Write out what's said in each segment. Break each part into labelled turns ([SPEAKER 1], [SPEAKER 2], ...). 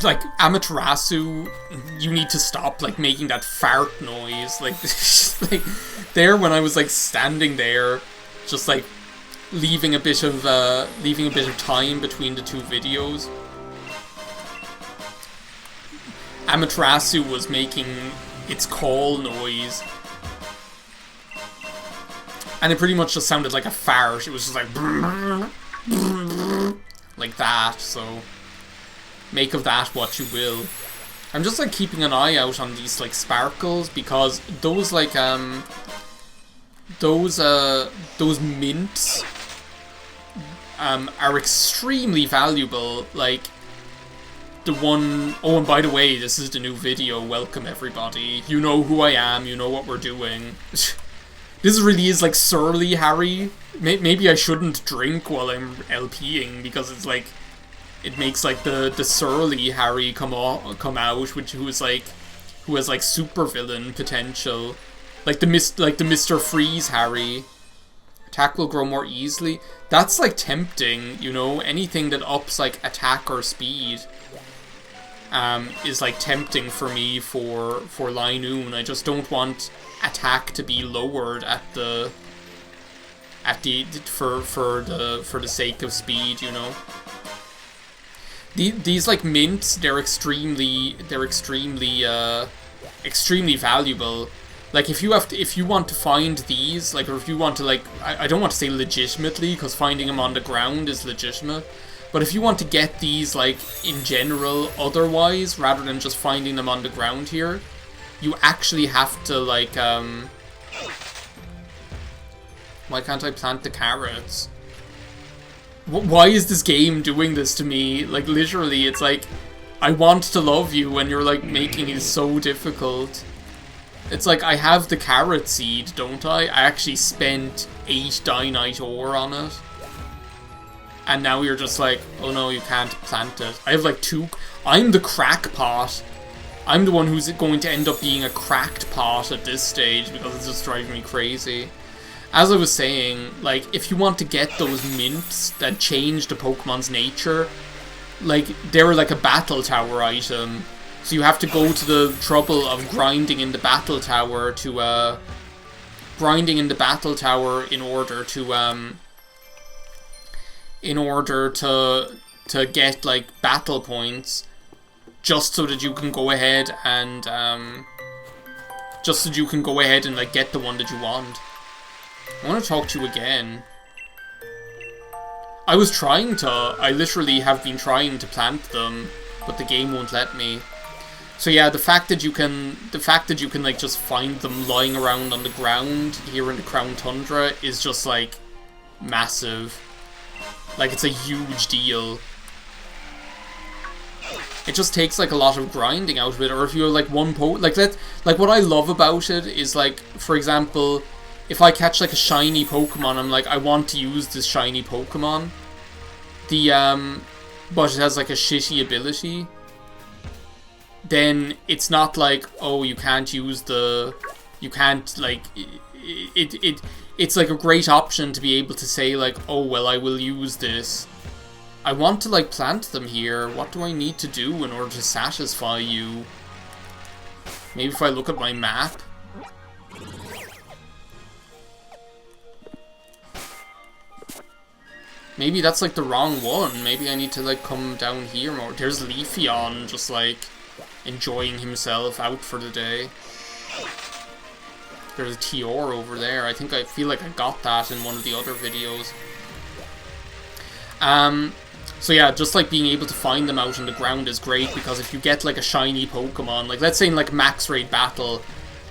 [SPEAKER 1] Like, Amaterasu, you need to stop, like, making that fart noise. Like, like, there when I was, like, standing there, just, like, leaving a bit of time between the two videos. Amaterasu was making its call noise. And it pretty much just sounded like a fart. It was just like... like that, so... make of that what you will. I'm just, like, keeping an eye out on these, like, sparkles, because those, like, those mints, are extremely valuable. Like, the one... oh, and by the way, this is the new video. Welcome, everybody. You know who I am. You know what we're doing. This really is, like, surly Harry. Maybe I shouldn't drink while I'm LPing, because it's, like... it makes, like, the surly Harry come out, who has, like, supervillain potential. Like the Mr. Freeze Harry. Attack will grow more easily. That's, like, tempting, you know? Anything that ups, like, attack or speed is, like, tempting for me for Linoon. I just don't want attack to be lowered for the sake of speed, you know? These like mints, they're extremely valuable. Like, if you want to find these, like, or if you want to, like, I don't want to say legitimately, because finding them on the ground is legitimate, but if you want to get these, like, in general otherwise, rather than just finding them on the ground here, you actually have to, like, why can't I plant the carrots? Why is this game doing this to me? Like, literally, it's like, I want to love you when you're, like, making it so difficult. It's like, I have the carrot seed, don't I? I actually spent 8 Dynite ore on it. And now you're just like, oh no, you can't plant it. I have, like, 2... I'm the crackpot. I'm the one who's going to end up being a cracked pot at this stage, because it's just driving me crazy. As I was saying, like, if you want to get those mints that change the Pokemon's nature, like, they're like a battle tower item. So you have to go to the trouble of grinding in the battle tower to, in order to get, like, battle points, just so that you can go ahead and, like, get the one that you want. I want to talk to you again. I literally have been trying to plant them, but the game won't let me. So yeah, the fact that you can, like, just find them lying around on the ground here in the Crown Tundra is just, like, massive. Like, it's a huge deal. It just takes, like, a lot of grinding out of it, or if you're, like, like, what I love about it is, like, for example, if I catch, like, a shiny Pokemon, I'm like, I want to use this shiny Pokemon. But it has, like, a shitty ability. Then it's not like, oh, you can't use like, it's, like, a great option to be able to say, like, oh, well, I will use this. I want to, like, plant them here. What do I need to do in order to satisfy you? Maybe if I look at my map. Maybe that's, like, the wrong one. Maybe I need to, like, come down here more. There's Leafeon just, like, enjoying himself out for the day. There's a Tior over there. I feel like I got that in one of the other videos. So yeah, just, like, being able to find them out on the ground is great, because if you get, like, a shiny Pokemon, like, let's say in, like, max raid battle,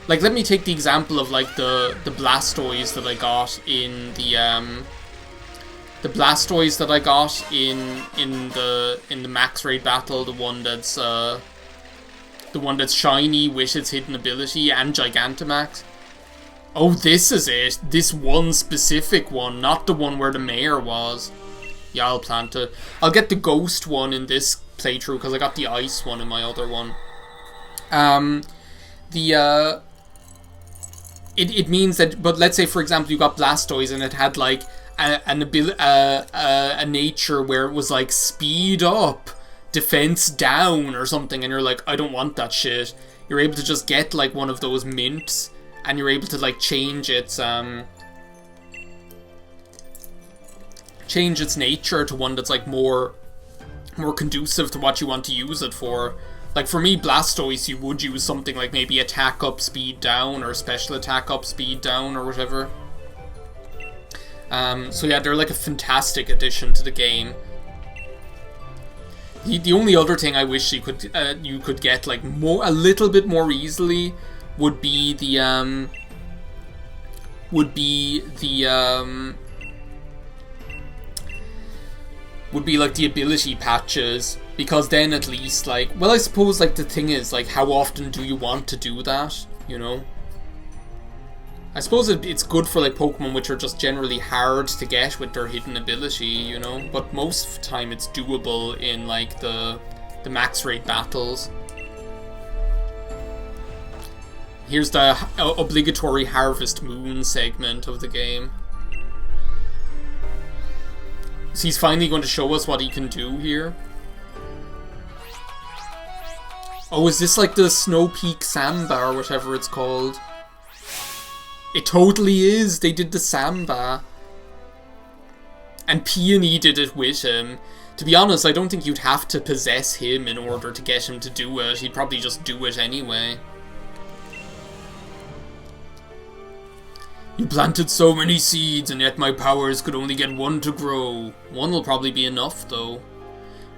[SPEAKER 1] like, let me take the example of, like, the Blastoise that I got in the Blastoise that I got in the max raid battle, the one that's shiny with its hidden ability and Gigantamax. Oh, this is it. This one specific one, not the one where the mayor was. Yeah, I'll plant it. I'll get the ghost one in this playthrough, because I got the ice one in my other one. It means that, but let's say, for example, you got Blastoise and it had, like, a nature where it was like speed up, defense down or something, and you're like, I don't want that shit. You're able to just get like one of those mints, and you're able to like change its nature to one that's like more conducive to what you want to use it for. Like for me, Blastoise, you would use something like maybe attack up, speed down, or special attack up, speed down, or whatever. So yeah, they're like a fantastic addition to the game. The only other thing I wish you could get like a little bit more easily would be like the ability patches, because then at least like, well, I suppose like the thing is like, how often do you want to do that, you know? I suppose it's good for like Pokemon which are just generally hard to get with their hidden ability, you know, but most of the time it's doable in like the max rate battles. Here's the obligatory Harvest Moon segment of the game. So he's finally going to show us what he can do here. Oh, is this like the Snow Peak Samba or whatever it's called? It totally is. They did the Samba. And Peony did it with him. To be honest, I don't think you'd have to possess him in order to get him to do it. He'd probably just do it anyway. You planted so many seeds, and yet my powers could only get one to grow. One will probably be enough, though.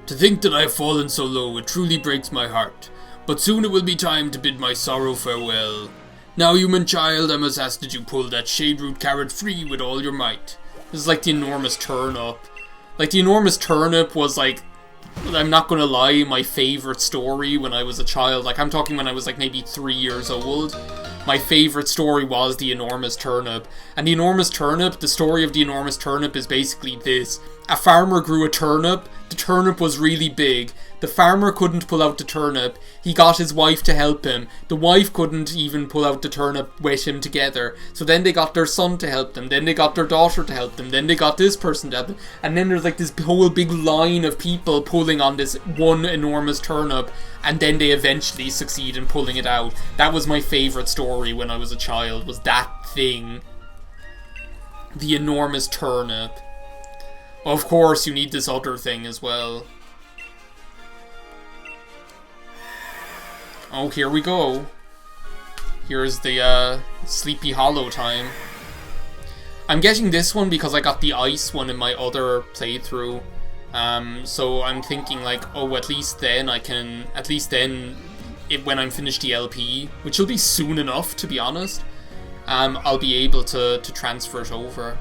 [SPEAKER 1] To think that I have fallen so low, it truly breaks my heart. But soon it will be time to bid my sorrow farewell. Now, human child, I must ask that you pull that shade root carrot free with all your might. This is like the enormous turnip. Like, the enormous turnip was like, I'm not gonna lie, my favourite story when I was a child. Like, I'm talking when I was like maybe 3 years old. My favourite story was the enormous turnip. And the enormous turnip, the story of the enormous turnip is basically this. A farmer grew a turnip. The turnip was really big. The farmer couldn't pull out the turnip. He got his wife to help him. The wife couldn't even pull out the turnip with him together. So then they got their son to help them. Then they got their daughter to help them. Then they got this person to help them. And then there's like this whole big line of people pulling on this one enormous turnip. And then they eventually succeed in pulling it out. That was my favourite story when I was a child, was that thing. The enormous turnip. Of course, you need this other thing as well. Oh, here we go. Here's the Sleepy Hollow time. I'm getting this one because I got the ice one in my other playthrough. So I'm thinking like, oh, at least then, when I'm finished the LP, which will be soon enough, to be honest, I'll be able to transfer it over.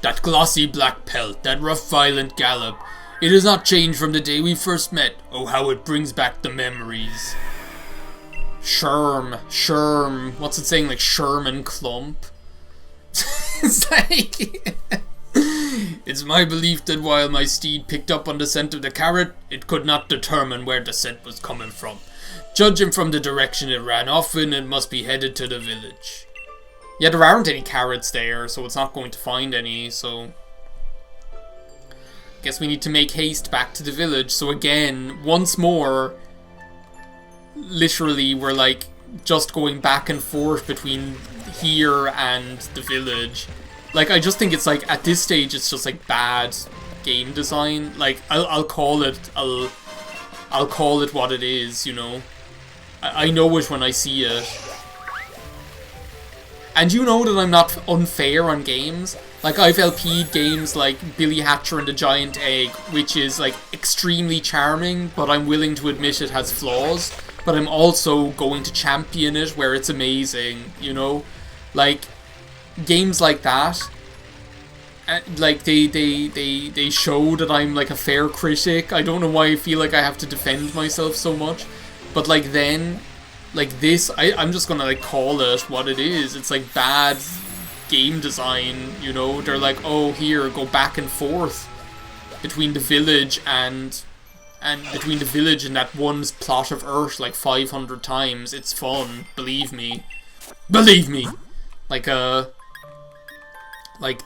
[SPEAKER 1] That glossy black pelt, that rough violent gallop, it has not changed from the day we first met. Oh, how it brings back the memories. Sherm, what's it saying, like Sherman Clump? It's like... It's my belief that while my steed picked up on the scent of the carrot, it could not determine where the scent was coming from. Judging from the direction it ran off in, it must be headed to the village. Yeah, there aren't any carrots there, so it's not going to find any, so... Guess we need to make haste back to the village. So again, once more, literally we're like just going back and forth between here and the village. Like, I just think it's like, at this stage, it's just like bad game design. Like, I'll call it what it is, you know. I know it when I see it. And you know that I'm not unfair on games. Like, I've LP'd games like Billy Hatcher and the Giant Egg, which is like extremely charming, but I'm willing to admit it has flaws. But I'm also going to champion it where it's amazing, you know? Like, games like that, like, they show that I'm like a fair critic. I don't know why I feel like I have to defend myself so much. But like then, like this, I'm just gonna like call it what it is. It's like bad game design, you know? They're like, oh, here, go back and forth between the village and between the village and that one plot of Earth like 500 times. It's fun, believe me. Believe me! Like like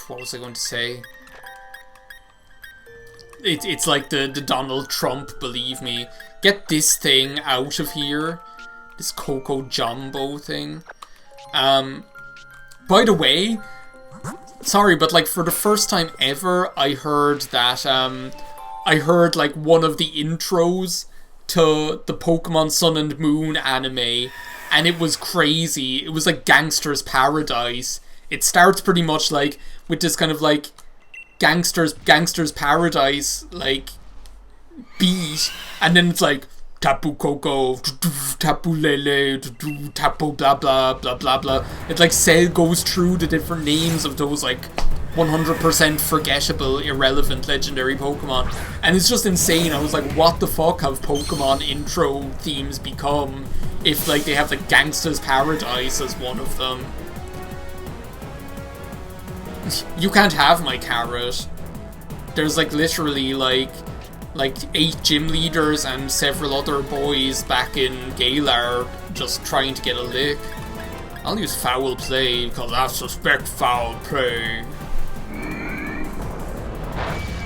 [SPEAKER 1] what was I going to say? It's like the Donald Trump, believe me. Get this thing out of here. This Coco Jumbo thing. By the way, sorry, but like for the first time ever, I heard that, I heard like one of the intros to the Pokemon Sun and Moon anime, and it was crazy. It was like Gangster's Paradise. It starts pretty much like with this kind of like Gangster's Paradise like beat, and then it's like Tapu Koko, Tapu Lele, Tapu blah blah blah blah blah. It like goes through the different names of those like 100% forgettable, irrelevant legendary Pokemon, and it's just insane. I was like, what the fuck have Pokemon intro themes become if like they have like Gangster's Paradise as one of them? You can't have my carrot. There's like literally like 8 gym leaders and several other boys back in Galar just trying to get a lick. I'll use foul play because I suspect foul play.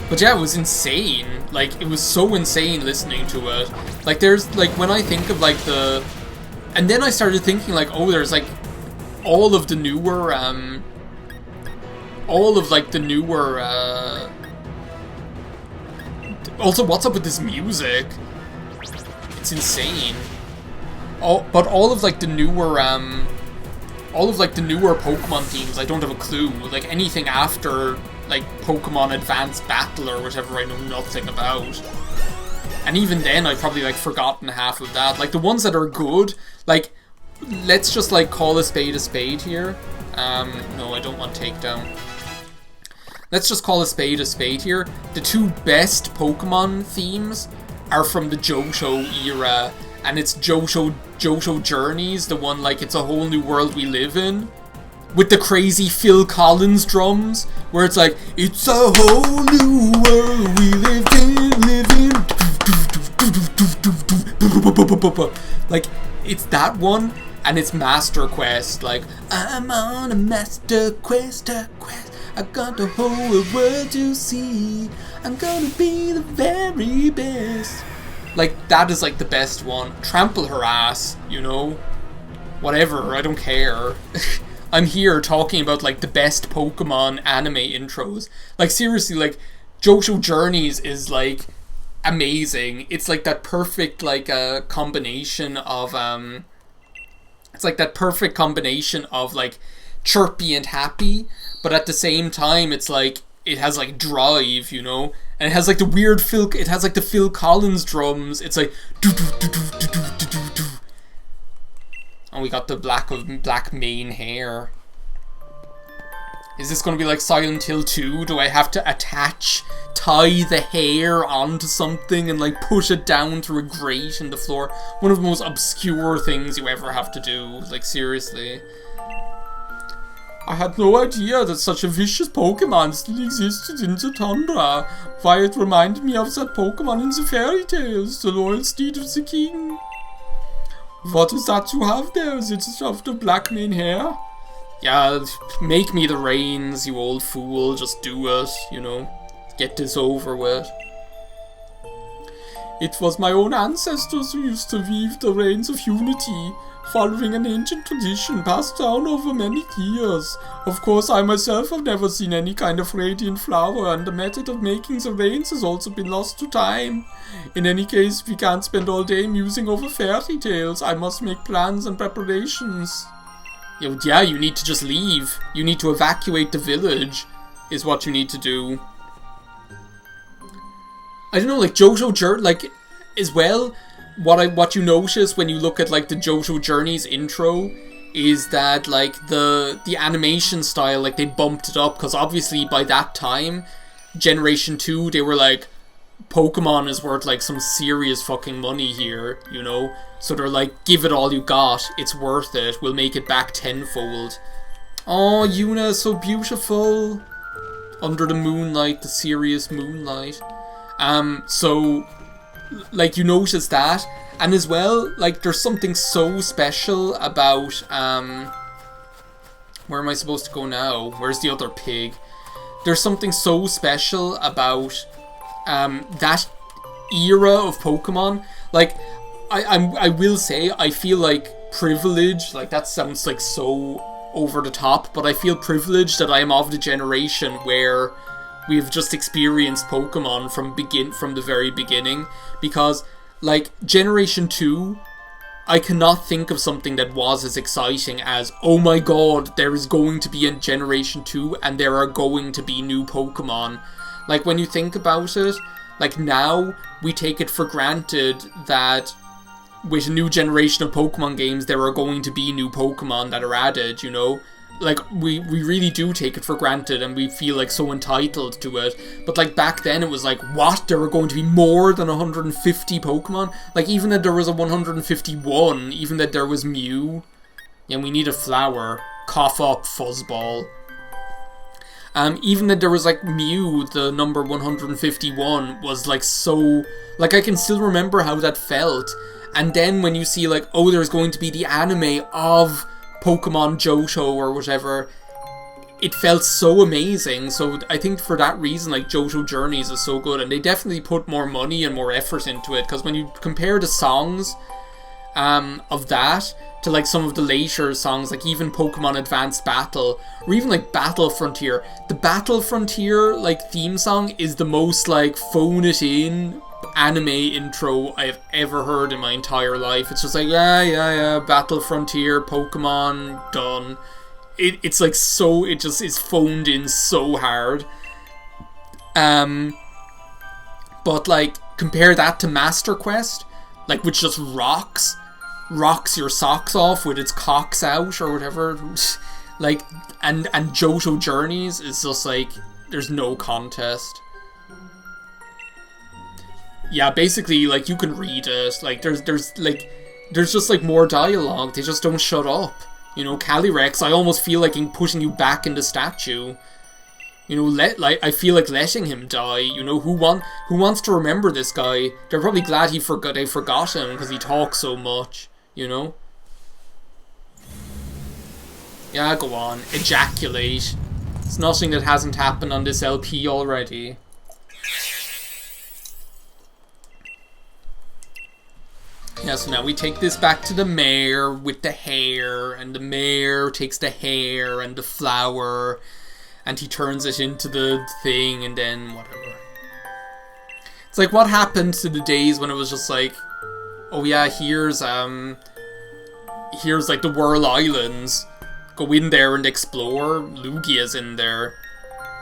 [SPEAKER 1] But yeah, it was insane. Like, it was so insane listening to it. Like, there's, like, when I think of, like, the... And then I started thinking, like, oh, there's, like, all of the newer, Also, what's up with this music? It's insane. But all of, like, the newer, Pokemon themes, I don't have a clue. Like, anything after... like Pokemon Advanced Battle or whatever, I know nothing about. And even then I've probably like forgotten half of that. Like the ones that are good, like let's just like call a spade here. No, I don't want takedown. Let's just call a spade here. The 2 best Pokemon themes are from the Johto era, and it's Johto Journeys, the one like it's a whole new world we live in, with the crazy Phil Collins drums, where it's like, it's a whole new world we live in. Like, it's that one, and it's Master Quest. Like, I'm on a Master Quest, I got the whole world to see. I'm gonna be the very best. Like, that is like the best one. Trample her ass, you know? Whatever, I don't care. I'm here talking about, like, the best Pokemon anime intros. Like, seriously, like, Johto Journeys is, like, amazing. It's, like, that perfect, like, combination of, it's, like, that perfect combination of, like, chirpy and happy, but at the same time, it's, like, it has, like, drive, you know? And it has, like, the weird it has, like, the Phil Collins drums. It's, like, do-do-do-do-do-do-do-do. And we got the black mane hair. Is this going to be like Silent Hill 2? Do I have to tie the hair onto something and like push it down through a grate in the floor? One of the most obscure things you ever have to do. Like, seriously. I had no idea that such a vicious Pokemon still existed in the tundra. Why, it reminded me of that Pokemon in the fairy tales, the loyal steed of the king. What is that you have there? Is it of the black mane hair? Yeah, make me the reins, you old fool. Just do it, you know. Get this over with. It was my own ancestors who used to weave the reins of unity, following an ancient tradition passed down over many years. Of course, I myself have never seen any kind of radiant flower, and the method of making the reins has also been lost to time. In any case, we can't spend all day musing over fairy tales. I must make plans and preparations. Yeah, you need to just leave. You need to evacuate the village, is what you need to do. I don't know, like, Johto like, as well, what you notice when you look at, like, the Johto Journeys intro is that, like, the animation style, like, they bumped it up, because obviously by that time, Generation 2, they were like, Pokemon is worth, like, some serious fucking money here, you know? So they're like, give it all you got, it's worth it, we'll make it back tenfold. Oh, Yuna is so beautiful. Under the moonlight, the serious moonlight. So like, you notice that. And as well, like, there's something so special about, where am I supposed to go now? Where's the other pig? There's something so special about, that era of Pokemon. Like, I will say, I feel like privileged, like, that sounds like so over the top, but I feel privileged that I am of the generation where we've just experienced Pokemon from the very beginning, because, like, Generation 2, I cannot think of something that was as exciting as, oh my god, there is going to be a Generation 2 and there are going to be new Pokemon. Like, when you think about it, like, now we take it for granted that with a new generation of Pokemon games, there are going to be new Pokemon that are added, you know? Like, we really do take it for granted and we feel, like, so entitled to it. But, like, back then it was like, what? There were going to be more than 150 Pokemon? Like, even that there was a 151, even that there was Mew. Yeah, we need a flower. Cough up, fuzzball. Even that there was, like, Mew, the number 151, was, like, so... Like, I can still remember how that felt. And then when you see, like, oh, there's going to be the anime of Pokemon Johto or whatever, it felt so amazing. So I think for that reason, like, Johto Journeys is so good, and they definitely put more money and more effort into it, because when you compare the songs of that to, like, some of the later songs, like even Pokemon Advanced Battle, or even, like, Battle Frontier, the Battle Frontier, like, theme song is the most, like, phone it in anime intro I've ever heard in my entire life. It's just like, yeah, Battle Frontier, Pokemon, done. It's like, so, it just is phoned in so hard. But, like, compare that to Master Quest, like, which just rocks your socks off with its cocks out or whatever. Like, and Johto Journeys is just like, there's no contest. Yeah, basically, like, you can read it. Like, there's just, like, more dialogue. They just don't shut up. You know, Calyrex, I almost feel like putting you back in the statue. You know, I feel like letting him die. You know, who wants to remember this guy? They're probably glad they forgot him because he talks so much. You know. Yeah, go on, ejaculate. It's nothing that hasn't happened on this LP already. Yeah, so now we take this back to the mayor with the hair, and the mayor takes the hair and the flower, and he turns it into the thing, and then whatever. It's like, what happened to the days when it was just like, oh yeah, here's like the Whirl Islands. Go in there and explore. Lugia's in there.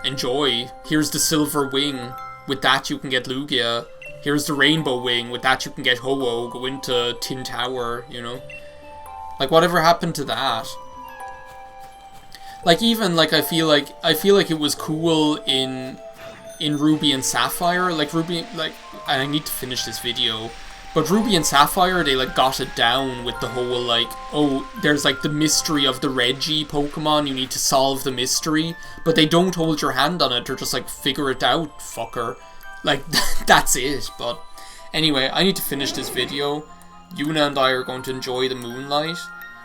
[SPEAKER 1] Enjoy. Here's the Silver Wing. With that you can get Lugia. Here's the Rainbow Wing. With that you can get Ho-Oh. Go into Tin Tower, you know? Like, whatever happened to that? Like, even, like, I feel like it was cool in Ruby and Sapphire. Like, Ruby, like, and I need to finish this video. But Ruby and Sapphire, they, like, got it down with the whole, like, oh, there's, like, the mystery of the Reggie Pokemon. You need to solve the mystery. But they don't hold your hand on it. They're just like, figure it out, fucker. Like, that's it. But anyway, I need to finish this video. Yuna and I are going to enjoy the moonlight.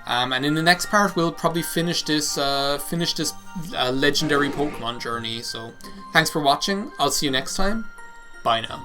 [SPEAKER 1] And in the next part, we'll probably finish this legendary Pokemon journey. So, thanks for watching. I'll see you next time. Bye now.